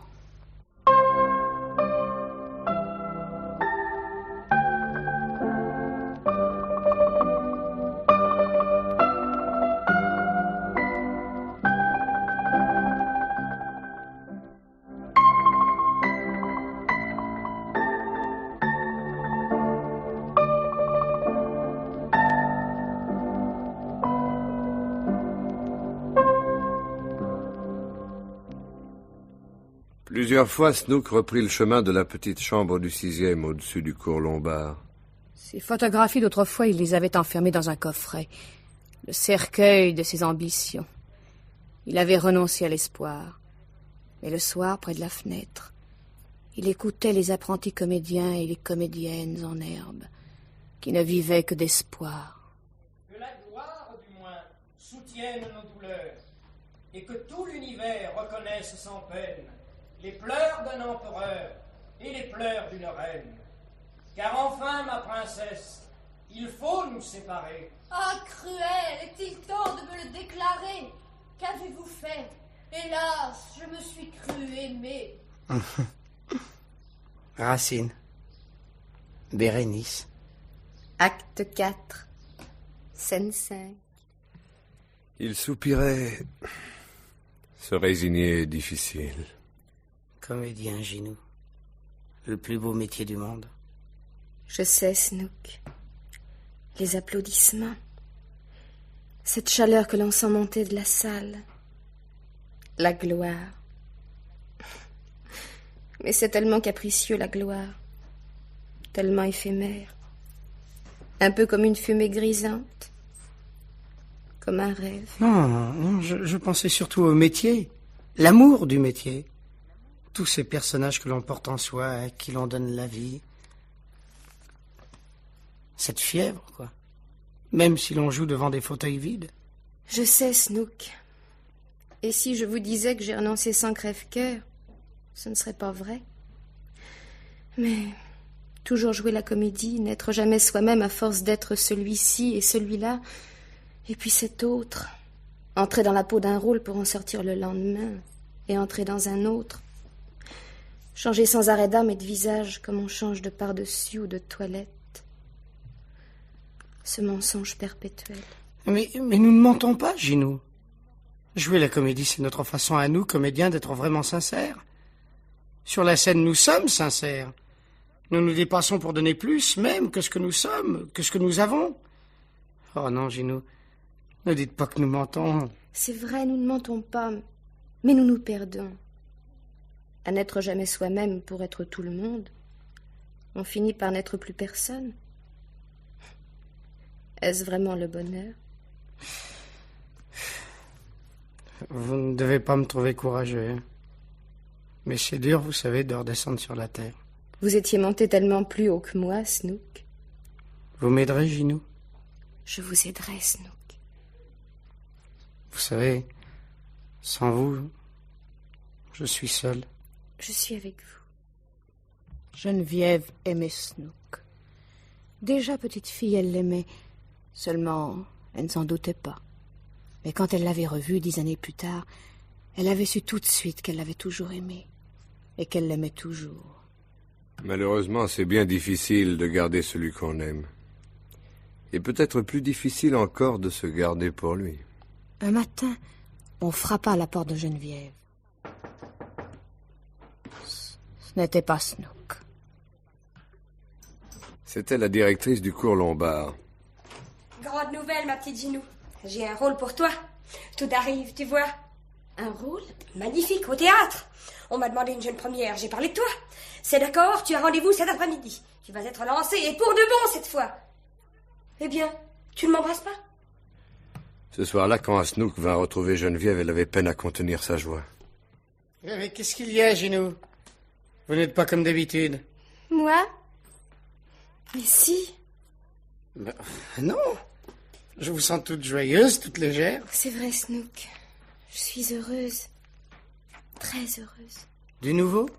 Plusieurs fois, Snook reprit le chemin de la petite chambre du 6e au-dessus du cours Lombard. Ses photographies d'autrefois, il les avait enfermées dans un coffret. Le cercueil de ses ambitions. Il avait renoncé à l'espoir. Mais le soir, près de la fenêtre, il écoutait les apprentis comédiens et les comédiennes en herbe, qui ne vivaient que d'espoir. Que la gloire, du moins, soutienne nos douleurs, et que tout l'univers reconnaisse sans peine les pleurs d'un empereur et les pleurs d'une reine. Car enfin, ma princesse, il faut nous séparer. Ah, cruel, est-il temps de me le déclarer? Qu'avez-vous fait? Hélas, je me suis cru aimée. Racine. Bérénice. Acte 4. Scène 5. Il soupirait. Se résigner est difficile. Comédien, Ginou. Le plus beau métier du monde. Je sais, Snook. Les applaudissements. Cette chaleur que l'on sent monter de la salle. La gloire. Mais c'est tellement capricieux, la gloire. Tellement éphémère. Un peu comme une fumée grisante. Comme un rêve. Non, je pensais surtout au métier. L'amour du métier. Tous ces personnages que l'on porte en soi, à qui l'on donne la vie. Cette fièvre, quoi. Même si l'on joue devant des fauteuils vides. Je sais, Snook. Et si je vous disais que j'ai renoncé sans crève-cœur, ce ne serait pas vrai. Mais toujours jouer la comédie, n'être jamais soi-même à force d'être celui-ci et celui-là, et puis cet autre. Entrer dans la peau d'un rôle pour en sortir le lendemain, et entrer dans un autre. Changer sans arrêt d'âme et de visage, comme on change de par-dessus ou de toilette. Ce mensonge perpétuel. Mais nous ne mentons pas, Ginou. Jouer la comédie, c'est notre façon à nous, comédiens, d'être vraiment sincères. Sur la scène, nous sommes sincères. Nous nous dépassons pour donner plus, même, que ce que nous sommes, que ce que nous avons. Oh non, Ginou, ne dites pas que nous mentons. C'est vrai, nous ne mentons pas, mais nous nous perdons. À n'être jamais soi-même pour être tout le monde, on finit par n'être plus personne. Est-ce vraiment le bonheur? Vous ne devez pas me trouver courageux, hein. Mais c'est dur, vous savez, de redescendre sur la terre. Vous étiez monté tellement plus haut que moi, Snook. Vous m'aiderez, Ginou? Je vous aiderai, Snook. Vous savez, sans vous, je suis seul. Je suis avec vous. Geneviève aimait Snook. Déjà petite fille, elle l'aimait. Seulement, elle ne s'en doutait pas. Mais quand elle l'avait revu 10 années plus tard, elle avait su tout de suite qu'elle l'avait toujours aimé. Et qu'elle l'aimait toujours. Malheureusement, c'est bien difficile de garder celui qu'on aime. Et peut-être plus difficile encore de se garder pour lui. Un matin, on frappa à la porte de Geneviève. Ce n'était pas Snook. C'était la directrice du cours Lombard. Grande nouvelle, ma petite Ginou. J'ai un rôle pour toi. Tout arrive, tu vois. Un rôle? Magnifique, au théâtre. On m'a demandé une jeune première, j'ai parlé de toi. C'est d'accord, tu as rendez-vous cet après-midi. Tu vas être lancé, et pour de bon cette fois. Eh bien, tu ne m'embrasses pas? Ce soir-là, quand Snook vint retrouver Geneviève, elle avait peine à contenir sa joie. Mais qu'est-ce qu'il y a, Ginou? Vous n'êtes pas comme d'habitude. Moi? Mais si. Ben, non. Je vous sens toute joyeuse, toute légère. C'est vrai, Snook. Je suis heureuse. Très heureuse. Du nouveau?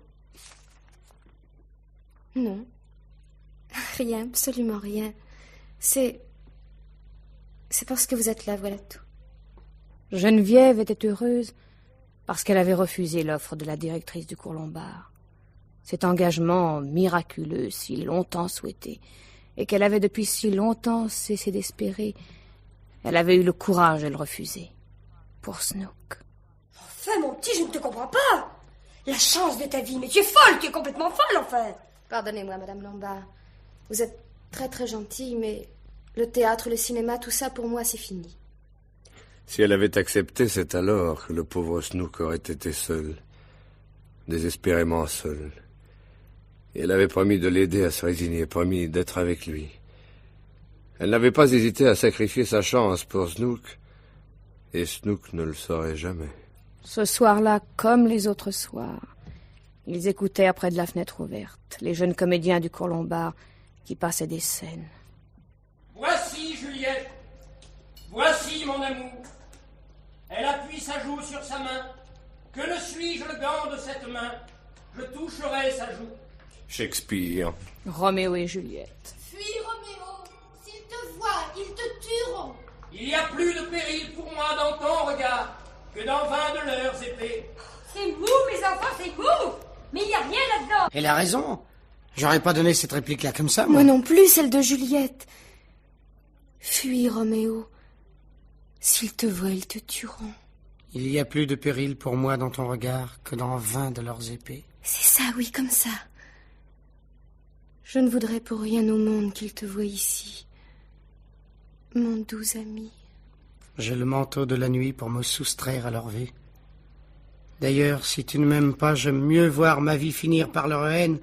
Non. Rien, absolument rien. C'est parce que vous êtes là, voilà tout. Geneviève était heureuse parce qu'elle avait refusé l'offre de la directrice du cours Lombard. Cet engagement miraculeux, si longtemps souhaité, et qu'elle avait depuis si longtemps cessé d'espérer, elle avait eu le courage de le refuser. Pour Snook. Enfin, mon petit, je ne te comprends pas. La chance de ta vie, mais tu es folle, tu es complètement folle, enfin. Pardonnez-moi, Madame Lombard. Vous êtes très très gentille, mais le théâtre, le cinéma, tout ça, pour moi, c'est fini. Si elle avait accepté, c'est alors que le pauvre Snook aurait été seul. Désespérément seul. Et elle avait promis de l'aider à se résigner, promis d'être avec lui. Elle n'avait pas hésité à sacrifier sa chance pour Snook, et Snook ne le saurait jamais. Ce soir-là, comme les autres soirs, ils écoutaient près de la fenêtre ouverte les jeunes comédiens du cours Lombard qui passaient des scènes. Voici Juliette. Voici mon amour. Elle appuie sa joue sur sa main. Que ne suis-je le gant de cette main? Je toucherai sa joue. Shakespeare. Roméo et Juliette. Fuis, Roméo. S'ils te voient, ils te tueront. Il y a plus de péril pour moi dans ton regard que dans 20 de leurs épées. C'est mou, mes enfants, c'est mou. Mais il n'y a rien là-dedans. Elle a raison. J'aurais pas donné cette réplique-là comme ça, Moi non plus, celle de Juliette. Fuis, Roméo. S'ils te voient, ils te tueront. Il y a plus de péril pour moi dans ton regard que dans 20 de leurs épées. C'est ça, oui, comme ça. Je ne voudrais pour rien au monde qu'ils te voient ici. Mon doux ami. J'ai le manteau de la nuit pour me soustraire à leur vue. D'ailleurs, si tu ne m'aimes pas, j'aime mieux voir ma vie finir par leur haine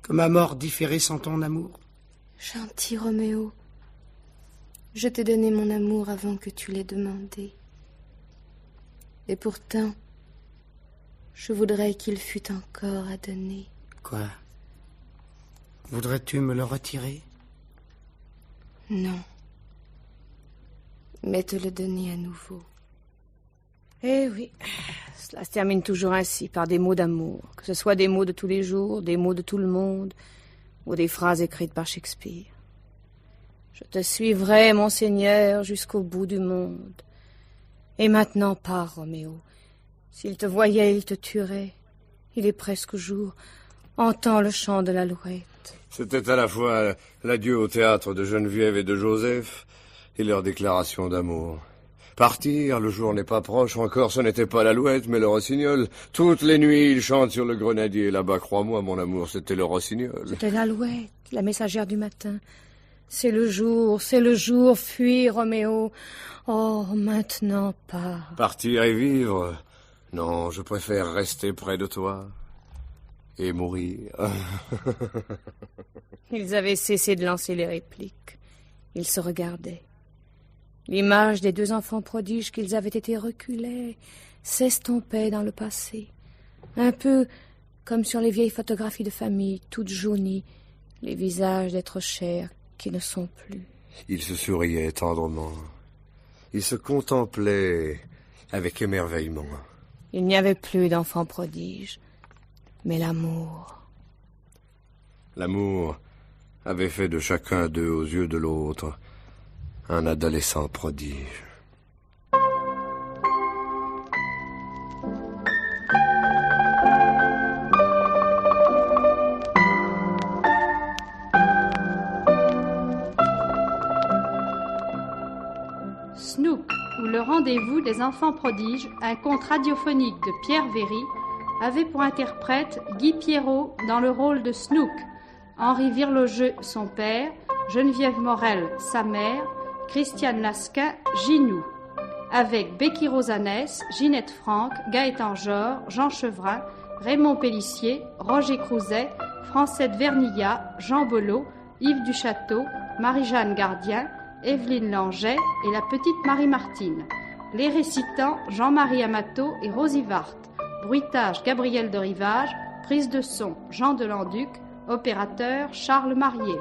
que ma mort différer sans ton amour. Gentil Roméo, je t'ai donné mon amour avant que tu l'aies demandé. Et pourtant, je voudrais qu'il fût encore à donner. Quoi? Voudrais-tu me le retirer? Non. Mais te le donner à nouveau. Eh oui, cela se termine toujours ainsi, par des mots d'amour, que ce soit des mots de tous les jours, des mots de tout le monde, ou des phrases écrites par Shakespeare. Je te suivrai, mon Seigneur, jusqu'au bout du monde. Et maintenant pars, Roméo. S'il te voyait, il te tuerait. Il est presque jour. Entends le chant de l'alouette. C'était à la fois l'adieu au théâtre de Geneviève et de Joseph et leur déclaration d'amour. Partir, le jour n'est pas proche encore, ce n'était pas l'alouette, mais le rossignol. Toutes les nuits, il chante sur le grenadier. Là-bas, crois-moi, mon amour, c'était le rossignol. C'était l'alouette, la messagère du matin. C'est le jour, fuis, Roméo. Oh, maintenant pas. Partir et vivre? Non, je préfère rester près de toi et mourir. Ils avaient cessé de lancer les répliques. Ils se regardaient. L'image des deux enfants prodiges qu'ils avaient été reculés s'estompait dans le passé. Un peu comme sur les vieilles photographies de famille, toutes jaunies, les visages d'êtres chers qui ne sont plus. Ils se souriaient tendrement. Ils se contemplaient avec émerveillement. Il n'y avait plus d'enfants prodiges, mais l'amour. L'amour avait fait de chacun d'eux, aux yeux de l'autre, un adolescent prodige. Snook, ou le rendez-vous des enfants prodiges, un conte radiophonique de Pierre Véry, avait pour interprète Guy Pierrot dans le rôle de Snook, Henri Virlogeux, son père, Geneviève Morel, sa mère, Christiane Lasquin, Ginou, avec Becky Rosanès, Ginette Franck, Gaëtan Jor, Jean Chevrin, Raymond Pélissier, Roger Crouzet, Francette Vernillat, Jean Belot, Yves Duchâteau, Marie-Jeanne Gardien, Evelyne Langeais et la petite Marie-Martine. Les récitants Jean-Marie Amato et Rosie Vart. Bruitage Gabriel de Rivage. Prise de son Jean Delanduc. Opérateur Charles Marier.